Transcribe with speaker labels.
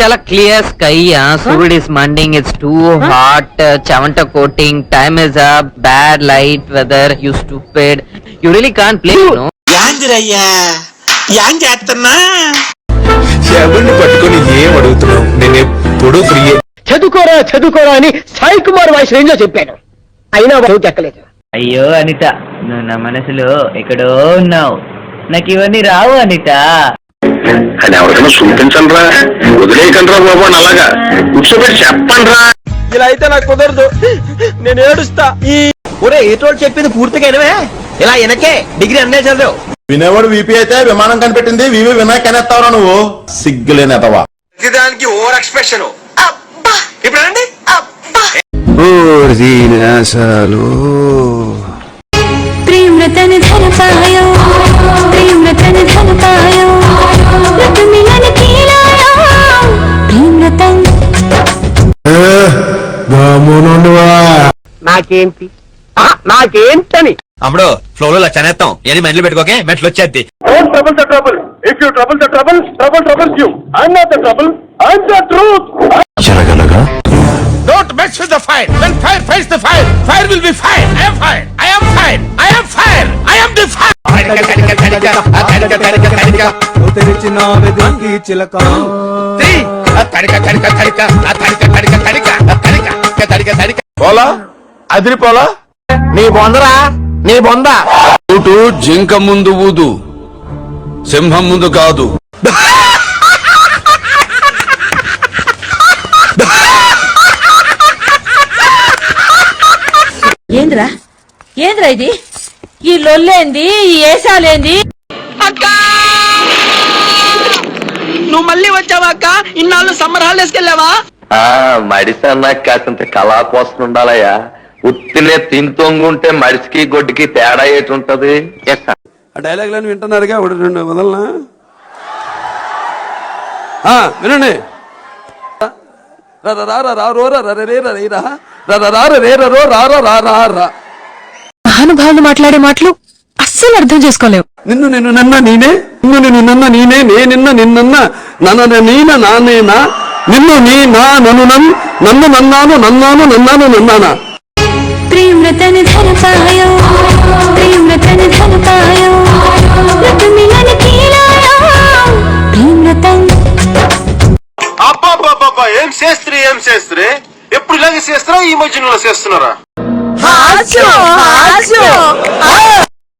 Speaker 1: చాలా clear sky. సూర్యుడ్ is మండింగ్, ఇట్స్ టూ హాట్, చెవంట కోటింగ్, time is up, bad light, weather, you stupid, you really can't play.
Speaker 2: యాందిరయ్యా యాం చేస్తున్నా?
Speaker 3: ఎవరిని పట్టుకొని ఏం అడుగుతున్నావు? నేను ఎప్పుడు ఫ్రీ.
Speaker 4: చదువుకోరా అని సాయి కుమార్ వాయిస్ రేంజ్ లో చెప్పాను, అయినా చదువు ఎక్కలేదు.
Speaker 1: అయ్యో అనిత, నువ్వు నా మనసులో ఎక్కడో ఉన్నావు. నాకు ఇవన్నీ రావు అనిత.
Speaker 5: అని ఎవరికైనా చూపించండి రా, వదిలేయకండి రా బాబు అని అలాగా కూర్చోబెట్టి చెప్పండి రా.
Speaker 2: ఇలా అయితే నాకు కుదరదు, నేను ఏడుస్తా. ఒరే ఏటోడు చెప్పింది పూర్తిగా వినవే, ఇలా వెనకే డిగ్రీ అన్నే చదివావు.
Speaker 3: వినేవాడు వీపీ అయితే విమానం కనిపెట్టింది వివి వినాయక్ అనేస్తావరా నువ్వు? సిగ్గులేనేతవా.
Speaker 2: దానికి ఓవర్ ఎక్స్ప్రెషన్. ఇప్పుడు అండి
Speaker 6: प्रेम रतन धन पायो, प्रेम रतन धन पायो, रत मिलन की लाया, प्रेम रतन.
Speaker 4: నాకేంటని
Speaker 2: అప్పుడు ఫ్లోర్ లో చనేస్తాం. ఏది మెట్లు పెట్టుకోకే, మెట్లు వచ్చేద్ది.
Speaker 3: Don't mess with the fire. When fire fights the fire, fire will be fire. I am fire. I am fire. I am fire. I am the fire. పోలా అదిరిపోలా
Speaker 4: నీ బొందరా, నీ బొంద.
Speaker 7: ఊటు జింక ముందు ఊదు, సింహం ముందు కాదు.
Speaker 6: ఏంద్రా ఏంద్రా ఇది? ఈ లొల్లేంది, ఈ ఏసాలేంది?
Speaker 2: నువ్వు మళ్ళీ వచ్చావా అక్క? ఇన్నాళ్ళు సమ్మర్ హాలిడేస్కి వెళ్ళావా?
Speaker 5: మడిసి అన్నాక కాసింత కళా కోసం ఉండాలయ్యా. ఉత్తినే తింతొంగుంటే మడిసికి గొడ్డుకి తేడా ఏటి ఉంటది?
Speaker 7: ఆ డైలాగ్లను వింటున్నారుగా, ఒకటి రెండు వదలనా? వినండి.
Speaker 6: మహానుభావులు మాట్లాడే మాటలు అస్సలు అర్థం చేసుకోలేవు.
Speaker 7: నిన్ను నిన్ను నన్న నేనే, నిన్ను నిన్ను నన్న నేనే, నిన్న నిన్నన్న నన్న నీన నానేనా, నిన్ను నీ నా నన్ను నన్ను నన్నాను నన్నాను నన్నాను నన్నానా.
Speaker 6: प्रेम रतन धन पायो, प्रेम रतन धन पायो, रत मिलन की लाया, प्रेम रतन.
Speaker 5: అబ్బా ఏం చేస్త్రీ, ఏం చేస్త్రీ? ఎప్పుడు ఇలాగే చేస్తారా? ఈ మధ్యలో చేస్తున్నారా?